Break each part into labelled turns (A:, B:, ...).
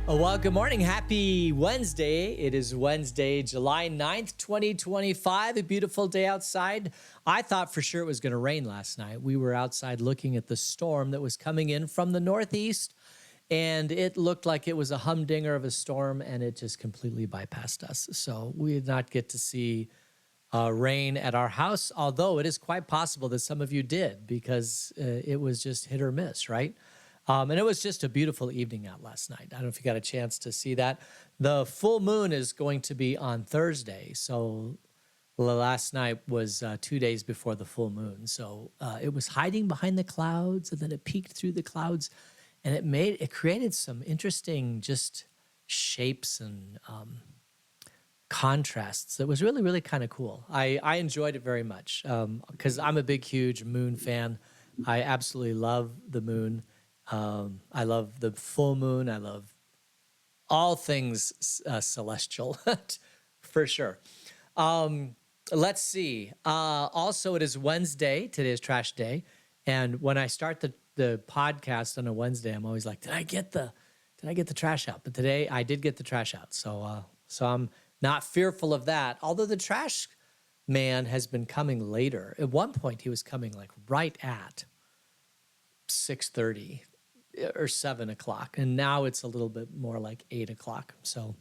A: Oh, well, good morning. Happy Wednesday. It is Wednesday, July 9th, 2025. A beautiful day outside. I thought for sure it was going to rain last night. We were outside looking at the storm that was coming in from the northeast, and it looked like it was a humdinger of a storm, and it just completely bypassed us. So we did not get to see rain at our house, although it is quite possible that some of you did because it was just hit or miss, right? And it was just a beautiful evening out last night. I don't know if you got a chance to see that. The full moon is going to be on Thursday. So last night was 2 days before the full moon. So it was hiding behind the clouds and then it peeked through the clouds and it created some interesting just shapes and contrasts. It was really, really kind of cool. I enjoyed it very much because I'm a big, huge moon fan. I absolutely love the moon. I love the full moon. I love all things celestial, for sure. Let's see. Also, it is Wednesday. Today is trash day, and when I start the podcast on a Wednesday, I'm always like, did I get the trash out? But today I did get the trash out, so I'm not fearful of that. Although the trash man has been coming later. At one point, he was coming like right at 6:30 or 7 o'clock. And now it's a little bit more like 8 o'clock. So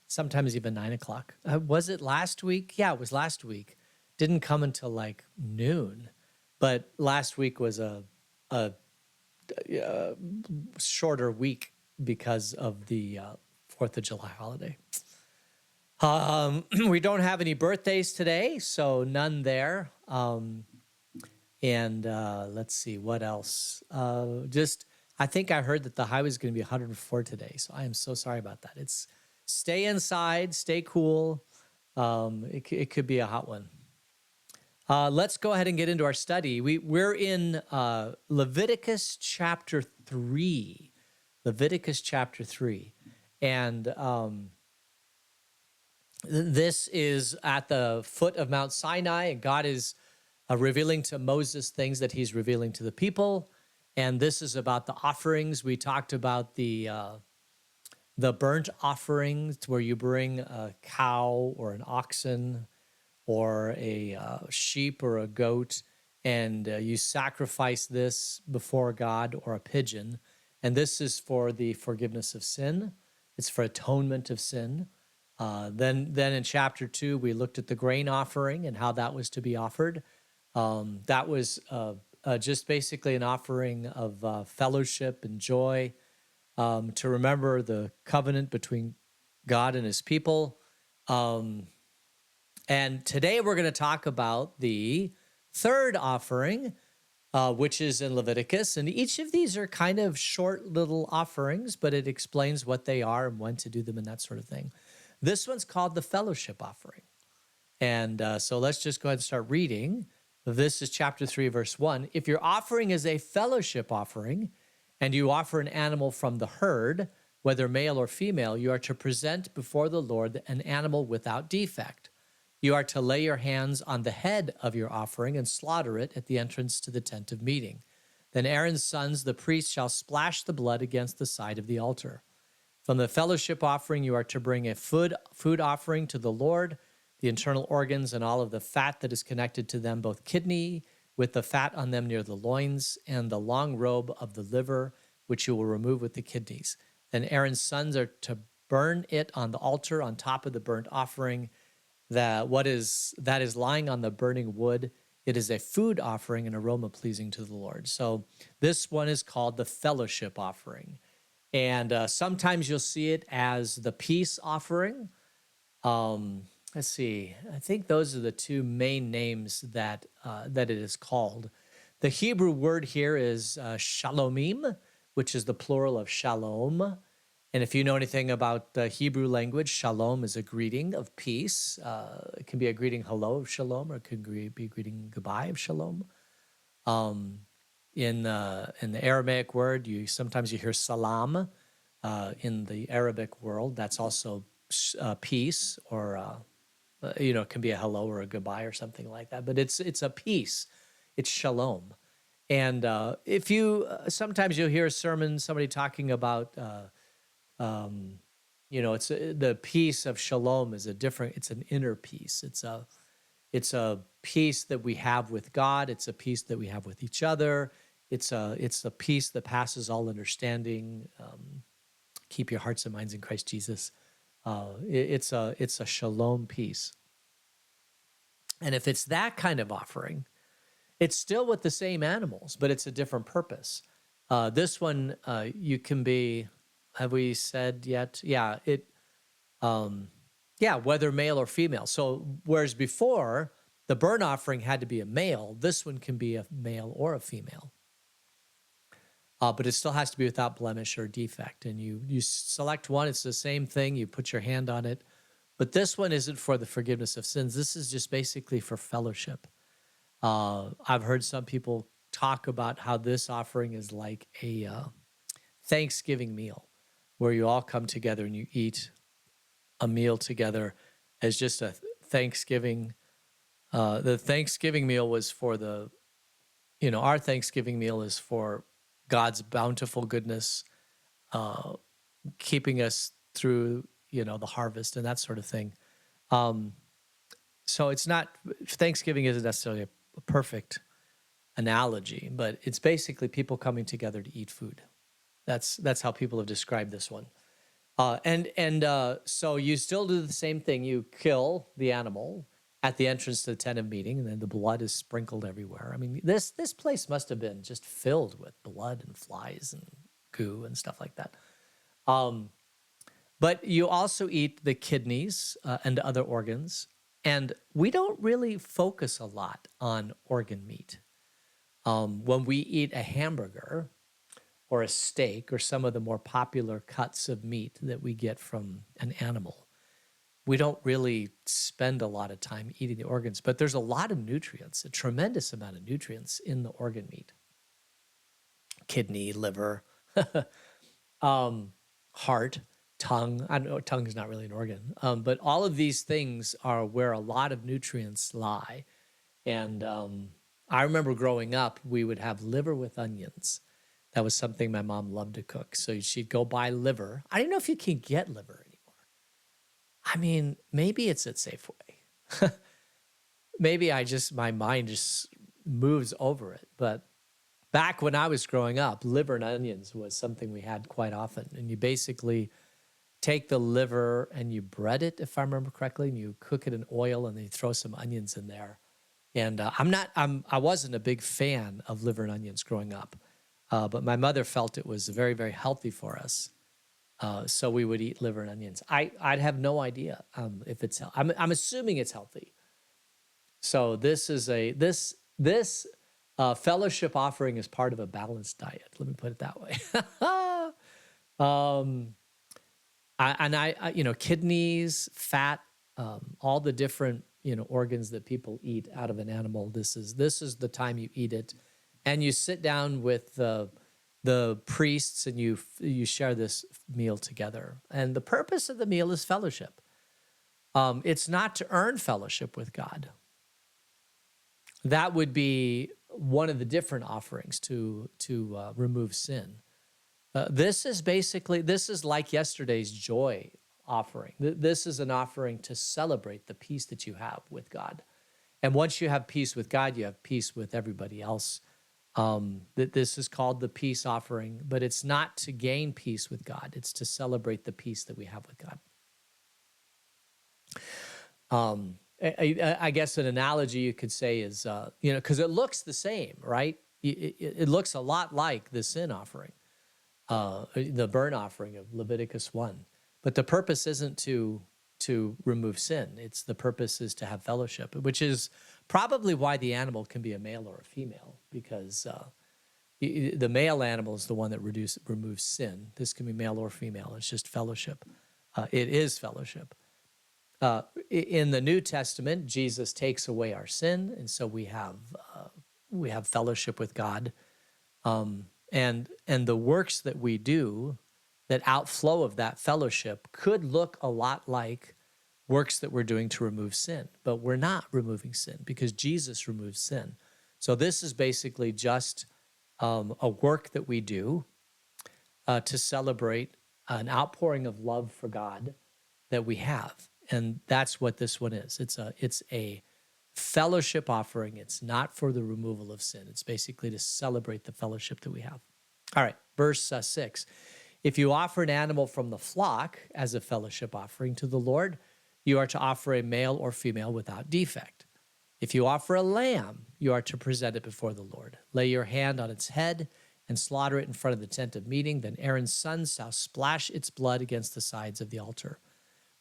A: sometimes even 9 o'clock. Was it last week? Yeah, it was last week. Didn't come until like noon. But last week was a shorter week because of the 4th of July holiday. We don't have any birthdays today, so none there. And let's see, what else? I think I heard that the high was going to be 104 today, so I am so sorry about that. It's stay inside, stay cool. It could be a hot one. Let's go ahead and get into our study. We're in Leviticus chapter 3. Leviticus chapter 3. And this is at the foot of Mount Sinai, and God is revealing to Moses things that he's revealing to the people. And this is about the offerings. We talked about the burnt offerings where you bring a cow or an oxen or a sheep or a goat, and you sacrifice this before God, or a pigeon. And this is for the forgiveness of sin. It's for atonement of sin. Then in chapter 2, we looked at the grain offering and how that was to be offered. That was just basically an offering of fellowship and joy, to remember the covenant between God and his people. And today we're going to talk about the third offering, which is in Leviticus. And each of these are kind of short little offerings, but it explains what they are and when to do them and that sort of thing. This one's called the fellowship offering. And so let's just go ahead and start reading. This is chapter 3, verse 1. If your offering is a fellowship offering, and you offer an animal from the herd, whether male or female, you are to present before the Lord an animal without defect. You are to lay your hands on the head of your offering and slaughter it at the entrance to the tent of meeting. Then Aaron's sons, the priests, shall splash the blood against the side of the altar. From the fellowship offering, you are to bring a food offering to the Lord, the internal organs and all of the fat that is connected to them, both kidney with the fat on them near the loins, and the long robe of the liver, which you will remove with the kidneys. Then Aaron's sons are to burn it on the altar on top of the burnt offering. That is lying on the burning wood. It is a food offering, an aroma pleasing to the Lord. So this one is called the fellowship offering. And sometimes you'll see it as the peace offering. Let's see. I think those are the two main names that it is called. The Hebrew word here is shalomim, which is the plural of shalom. And if you know anything about the Hebrew language, shalom is a greeting of peace. It can be a greeting hello of shalom, or it could be a greeting goodbye of shalom. In the Aramaic word, sometimes you hear salam in the Arabic world. That's also peace, or it can be a hello or a goodbye or something like that. But it's a peace. It's shalom. And if you sometimes you'll hear a sermon, somebody talking about Um, it's the peace of shalom is a different. It's an inner peace. It's a peace that we have with God. It's a peace that we have with each other. It's a peace that passes all understanding. Keep your hearts and minds in Christ Jesus. It's a shalom peace. And if it's that kind of offering, it's still with the same animals, but it's a different purpose. This one, you can be. Have we said yet? Yeah, whether male or female. So whereas before the burnt offering had to be a male, this one can be a male or a female. But it still has to be without blemish or defect. And you select one, it's the same thing, you put your hand on it. But this one isn't for the forgiveness of sins. This is just basically for fellowship. I've heard some people talk about how this offering is like a Thanksgiving meal where you all come together and you eat a meal together as just a Thanksgiving. The Thanksgiving meal was for our Thanksgiving meal is for God's bountiful goodness, keeping us through, the harvest and that sort of thing. So it's not, Thanksgiving isn't necessarily a perfect analogy, but it's basically people coming together to eat food. That's how people have described this one. So you still do the same thing. You kill the animal at the entrance to the tent of meeting, and then the blood is sprinkled everywhere. I mean, this place must have been just filled with blood and flies and goo and stuff like that. But you also eat the kidneys and other organs, and we don't really focus a lot on organ meat. When we eat a hamburger or a steak or some of the more popular cuts of meat that we get from an animal, we don't really spend a lot of time eating the organs, but there's a lot of nutrients, a tremendous amount of nutrients in the organ meat. Kidney, liver, heart, tongue. I know tongue is not really an organ, but all of these things are where a lot of nutrients lie. And I remember growing up, we would have liver with onions. That was something my mom loved to cook. So she'd go buy liver. I don't know if you can get liver anymore. I mean, maybe it's at Safeway. Maybe my mind just moves over it. But back when I was growing up, liver and onions was something we had quite often. And you basically take the liver and you bread it, if I remember correctly, and you cook it in oil and then you throw some onions in there. And I wasn't a big fan of liver and onions growing up, but my mother felt it was very, very healthy for us. So we would eat liver and onions. I'd have no idea if it's. I'm assuming it's healthy. So this is this fellowship offering is part of a balanced diet. Let me put it that way. Kidneys, fat, all the different organs that people eat out of an animal. This is the time you eat it, and you sit down with the priests and you share this meal together. And the purpose of the meal is fellowship. It's not to earn fellowship with God. That would be one of the different offerings to remove sin. This is like yesterday's joy offering. This is an offering to celebrate the peace that you have with God. And once you have peace with God, you have peace with everybody else. This is called the peace offering, but it's not to gain peace with God. It's to celebrate the peace that we have with God. I guess an analogy you could say is, because it looks the same, right? It looks a lot like the sin offering, the burnt offering of Leviticus 1. But the purpose isn't to remove sin. The purpose is to have fellowship, which is probably why the animal can be a male or a female, because the male animal is the one that removes sin. This can be male or female. It's just fellowship. It is fellowship. In the New Testament, Jesus takes away our sin, and so we have fellowship with God. And the works that we do that outflow of that fellowship could look a lot like works that we're doing to remove sin, but we're not removing sin because Jesus removes sin. So this is basically just a work that we do to celebrate an outpouring of love for God that we have. And that's what this one is. It's a fellowship offering. It's not for the removal of sin. It's basically to celebrate the fellowship that we have. All right, verse 6. If you offer an animal from the flock as a fellowship offering to the Lord, you are to offer a male or female without defect. If you offer a lamb, you are to present it before the Lord. Lay your hand on its head and slaughter it in front of the tent of meeting. Then Aaron's sons shall splash its blood against the sides of the altar.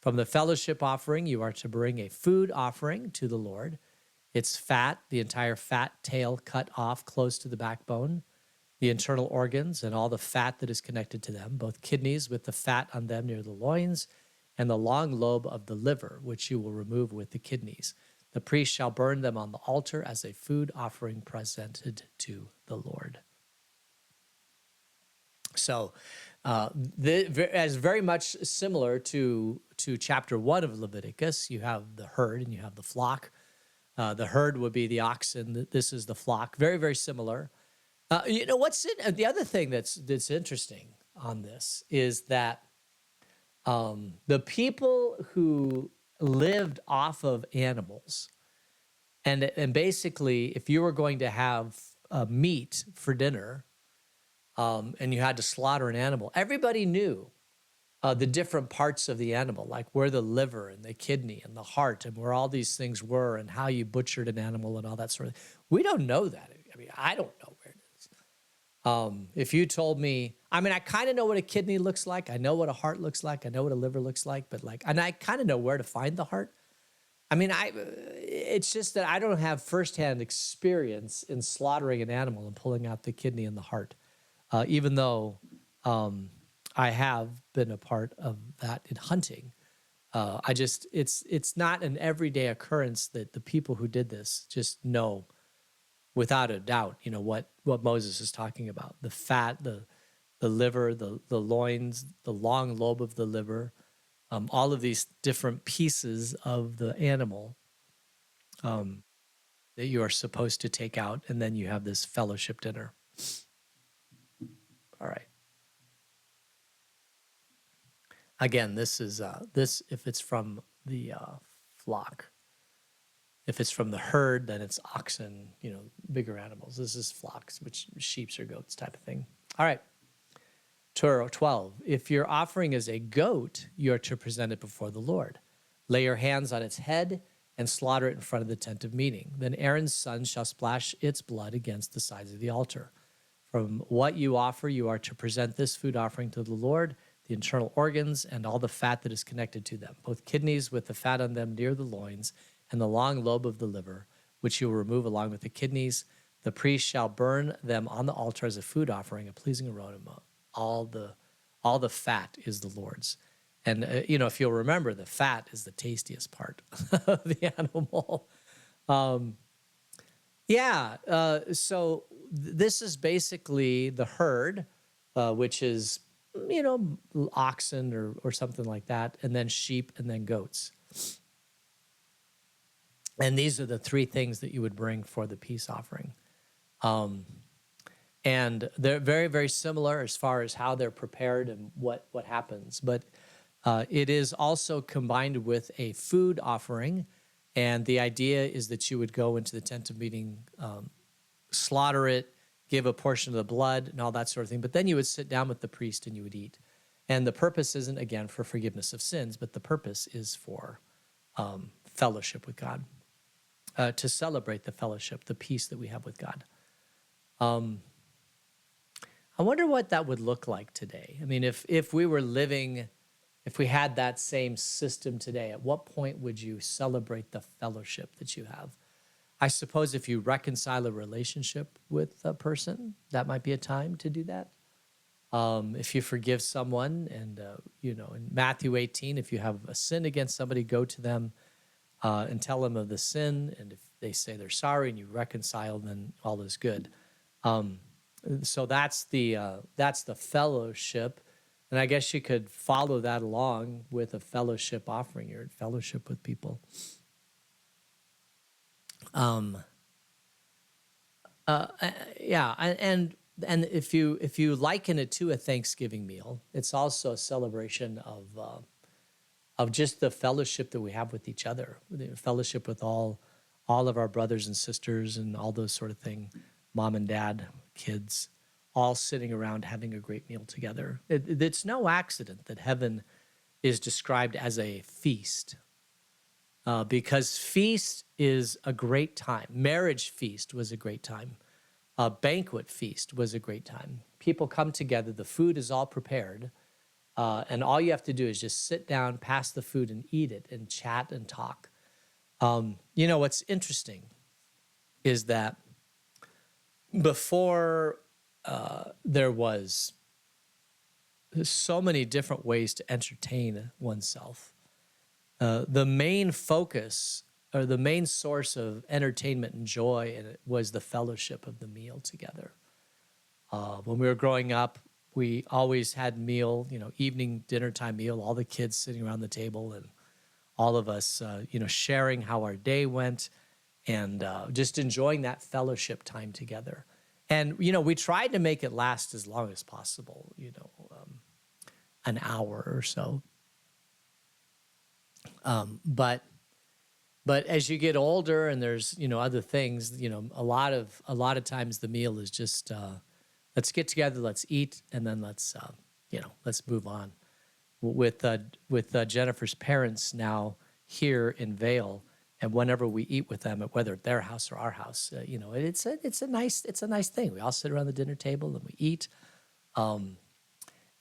A: From the fellowship offering, you are to bring a food offering to the Lord. Its fat, the entire fat tail cut off close to the backbone, the internal organs and all the fat that is connected to them, both kidneys with the fat on them near the loins, and the long lobe of the liver, which you will remove with the kidneys. The priest shall burn them on the altar as a food offering presented to the Lord. So, as very much similar to chapter 1 of Leviticus, you have the herd and you have the flock. The herd would be the oxen. This is the flock. Very, very similar. The other thing that's interesting on this is that the people who lived off of animals, and basically, if you were going to have meat for dinner, and you had to slaughter an animal, everybody knew the different parts of the animal, like where the liver and the kidney and the heart and where all these things were and how you butchered an animal and all that sort of thing. We don't know that. I mean, I don't know where it is. If you told me, I mean, I kind of know what a kidney looks like. I know what a heart looks like. I know what a liver looks like, and I kind of know where to find the heart. I mean, it's just that I don't have firsthand experience in slaughtering an animal and pulling out the kidney and the heart. Even though I have been a part of that in hunting, it's not an everyday occurrence that the people who did this just know without a doubt, what Moses is talking about. The fat, the liver, the loins, the long lobe of the liver, all of these different pieces of the animal that you are supposed to take out, and then you have this fellowship dinner. All right. Again, this is if it's from the flock. If it's from the herd, then it's oxen, bigger animals. This is flocks, which sheep or goats type of thing. All right. 12. If your offering is a goat, you are to present it before the Lord. Lay your hands on its head and slaughter it in front of the tent of meeting. Then Aaron's sons shall splash its blood against the sides of the altar. From what you offer, you are to present this food offering to the Lord, the internal organs and all the fat that is connected to them, both kidneys with the fat on them near the loins, and the long lobe of the liver, which you will remove along with the kidneys. The priest shall burn them on the altar as a food offering, a pleasing aroma. All the fat is the Lord's. And, if you'll remember, the fat is the tastiest part of the animal. So this is basically the herd, which is, oxen or something like that, and then sheep and then goats. And these are the three things that you would bring for the peace offering. And they're very, very similar as far as how they're prepared and what happens. But it is also combined with a food offering. And the idea is that you would go into the tent of meeting, slaughter it, give a portion of the blood and all that sort of thing. But then you would sit down with the priest and you would eat. And the purpose isn't, again, for forgiveness of sins, but the purpose is for fellowship with God, to celebrate the fellowship, the peace that we have with God. I wonder what that would look like today. I mean, if we were living, if we had that same system today, at what point would you celebrate the fellowship that you have? I suppose if you reconcile a relationship with a person, that might be a time to do that. If you forgive someone and, in Matthew 18, if you have a sin against somebody, go to them and tell them of the sin. And if they say they're sorry and you reconcile, then all is good. So that's the fellowship. And I guess you could follow that along with a fellowship offering. You're in fellowship with people. And and if you liken it to a Thanksgiving meal, it's also a celebration of just the fellowship that we have with each other, the fellowship with all of our brothers and sisters and all those sort of thing, mom and dad, kids, all sitting around having a great meal together. It's no accident that heaven is described as a feast, because feast is a great time. Marriage feast was a great time. A banquet feast was a great time. People come together, the food is all prepared, and all you have to do is just sit down, pass the food, and eat it, and chat and talk. What's interesting is that before there was so many different ways to entertain oneself, the main focus or the main source of entertainment and joy in it was the fellowship of the meal together. When we were growing up, we always had meal, evening dinner time meal, all the kids sitting around the table and all of us, sharing how our day went and just enjoying that fellowship time together. And, we tried to make it last as long as possible, an hour or so. But as you get older and there's, other things, a lot of times the meal is just, let's get together, let's eat, and then let's move on. With Jennifer's parents now here in Vail, and whenever we eat with them, whether at their house or our house, it's a nice thing. We all sit around the dinner table and we eat.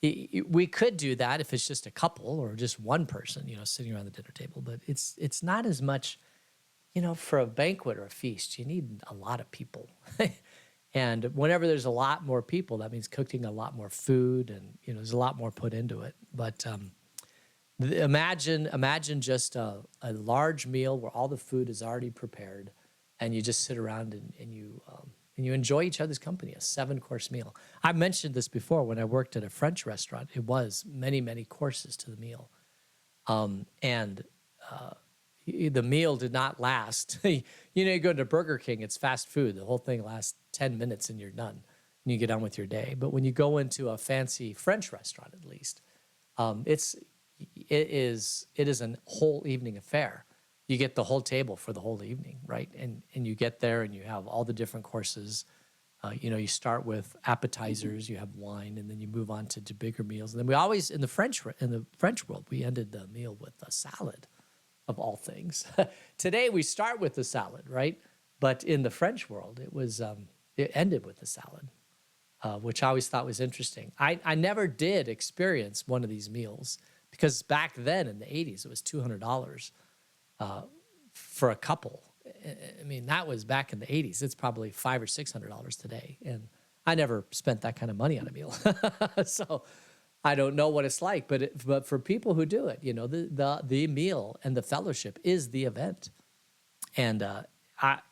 A: We could do that if it's just a couple or just one person, sitting around the dinner table. But it's not as much, for a banquet or a feast. You need a lot of people. And whenever there's a lot more people, that means cooking a lot more food, and there's a lot more put into it. But imagine just a large meal where all the food is already prepared, and you just sit around and you enjoy each other's company. A 7-course meal. I mentioned this before when I worked at a French restaurant. It was many courses to the meal, and the meal did not last. You go to Burger King, it's fast food. The whole thing lasts 10 minutes and you're done, and you get on with your day. But when you go into a fancy French restaurant, at least, it is a whole evening affair. You get the whole table for the whole evening, right? And you get there and you have all the different courses. You start with appetizers, you have wine, and then you move on to bigger meals. And then we always, in the French world, we ended the meal with a salad, of all things. Today we start with the salad, right? But in the French world, it ended with the salad, which I always thought was interesting. I never did experience one of these meals because back then in the 80s, it was $200 for a couple. I mean, that was back in the 80s. It's probably $500 or $600 today. And I never spent that kind of money on a meal. So I don't know what it's like, but for people who do it, the meal and the fellowship is the event. And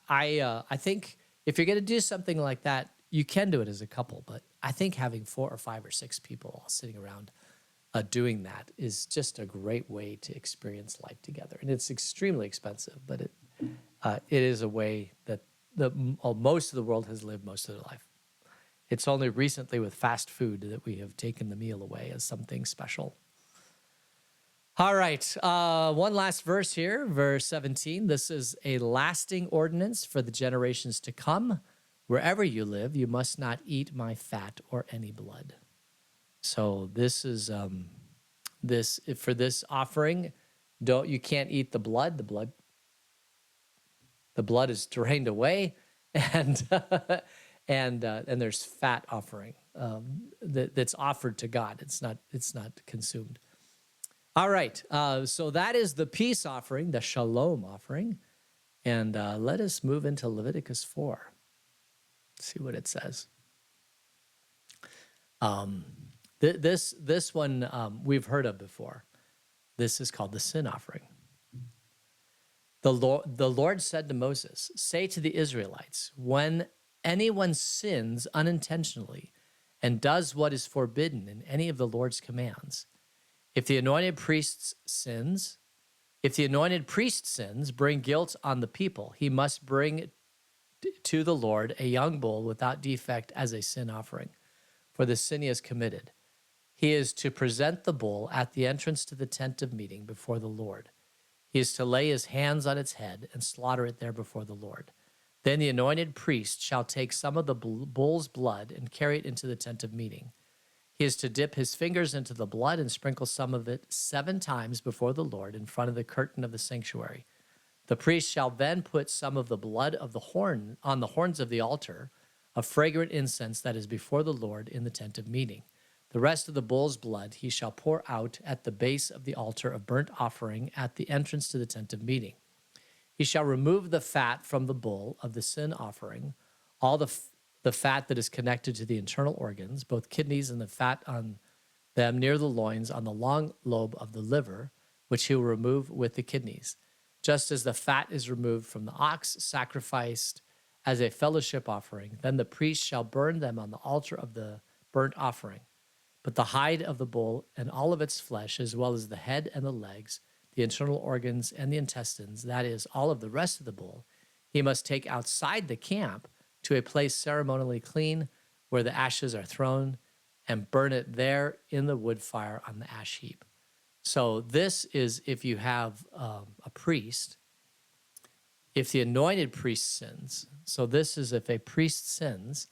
A: I think if you're going to do something like that, you can do it as a couple. But I think having 4 or 5 or 6 people all sitting around doing that is just a great way to experience life together. And it's extremely expensive, but it is a way that most of the world has lived most of their life. It's only recently with fast food that we have taken the meal away as something special. All right, one last verse here, verse 17. This is a lasting ordinance for the generations to come. Wherever you live, you must not eat my fat or any blood. So this is for this offering. You can't eat the blood. The blood is drained away, and and there's fat offering that's offered to God. It's not consumed. All right, so that is the peace offering, the shalom offering, and let us move into Leviticus 4. See what it says. This one we've heard of before. This is called the sin offering. The Lord said to Moses, "Say to the Israelites, when anyone sins unintentionally and does what is forbidden in any of the Lord's commands, if the anointed priest sins, bring guilt on the people. He must bring to the Lord a young bull without defect as a sin offering for the sin he has committed. He is to present the bull at the entrance to the tent of meeting before the Lord. He is to lay his hands on its head and slaughter it there before the Lord. Then the anointed priest shall take some of the bull's blood and carry it into the tent of meeting. He is to dip his fingers into the blood and sprinkle some of it 7 times before the Lord in front of the curtain of the sanctuary. The priest shall then put some of the blood of the horn on the horns of the altar, a fragrant incense that is before the Lord in the tent of meeting. The rest of the bull's blood he shall pour out at the base of the altar of burnt offering at the entrance to the tent of meeting. He shall remove the fat from the bull of the sin offering, all the fat that is connected to the internal organs, both kidneys and the fat on them near the loins, on the long lobe of the liver, which he will remove with the kidneys. Just as the fat is removed from the ox sacrificed as a fellowship offering, then the priest shall burn them on the altar of the burnt offering. But the hide of the bull and all of its flesh, as well as the head and the legs, the internal organs and the intestines, that is, all of the rest of the bull, he must take outside the camp to a place ceremonially clean where the ashes are thrown and burn it there in the wood fire on the ash heap. So this is if you have a priest, if the anointed priest sins. So this is if a priest sins,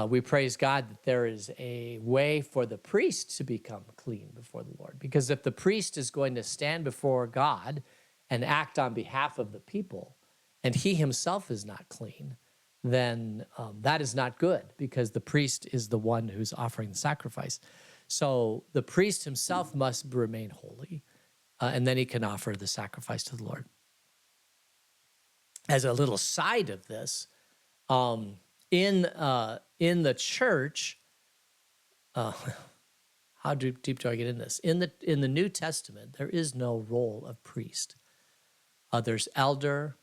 A: we praise God that there is a way for the priest to become clean before the Lord. Because if the priest is going to stand before God and act on behalf of the people, and he himself is not clean, then that is not good, because the priest is the one who's offering the sacrifice. So the priest himself must remain holy, and then he can offer the sacrifice to the Lord. As a little side of this, in the church, how deep do I get in this? In the New Testament, there is no role of priest. There's elder,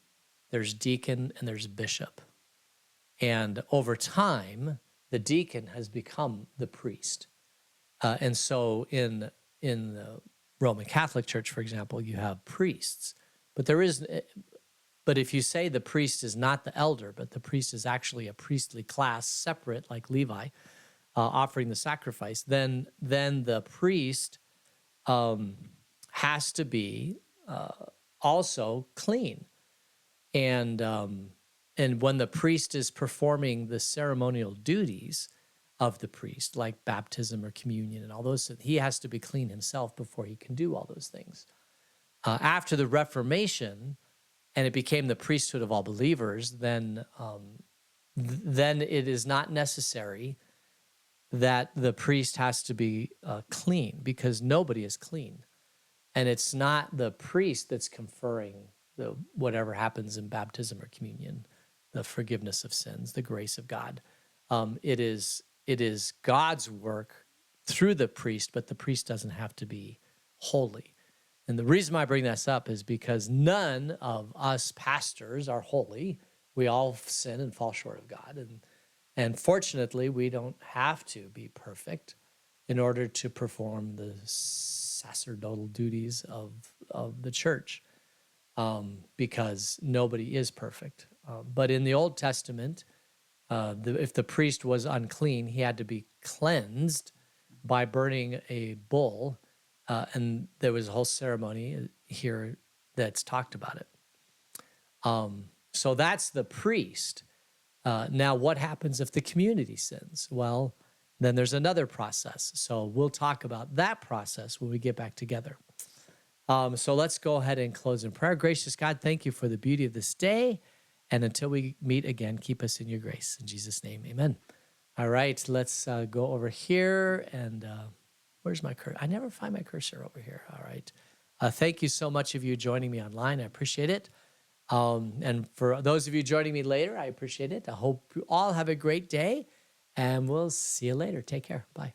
A: there's deacon, and there's bishop. And over time, the deacon has become the priest. And so in the Roman Catholic Church, for example, you have priests, but if you say the priest is not the elder, but the priest is actually a priestly class separate, like Levi, offering the sacrifice, then the priest has to be also clean. And when the priest is performing the ceremonial duties of the priest, like baptism or communion and all those things, he has to be clean himself before he can do all those things. After the Reformation, and it became the priesthood of all believers, then it is not necessary that the priest has to be clean, because nobody is clean. And it's not the priest that's conferring whatever happens in baptism or communion, the forgiveness of sins, the grace of God. It is God's work through the priest, but the priest doesn't have to be holy. And the reason why I bring this up is because none of us pastors are holy. We all sin and fall short of God. And fortunately, we don't have to be perfect in order to perform the sacerdotal duties of the church, because nobody is perfect. But in the Old Testament, if the priest was unclean, he had to be cleansed by burning a bull. And there was a whole ceremony here that's talked about it. So that's the priest. Now, what happens if the community sins? Well, then there's another process. So we'll talk about that process when we get back together. So let's go ahead and close in prayer. Gracious God, thank you for the beauty of this day. And until we meet again, keep us in your grace. In Jesus' name, amen. All right, let's go over here and... where's my cursor? I never find my cursor over here. All right. Thank you so much of you joining me online. I appreciate it. And for those of you joining me later, I appreciate it. I hope you all have a great day, and we'll see you later. Take care. Bye.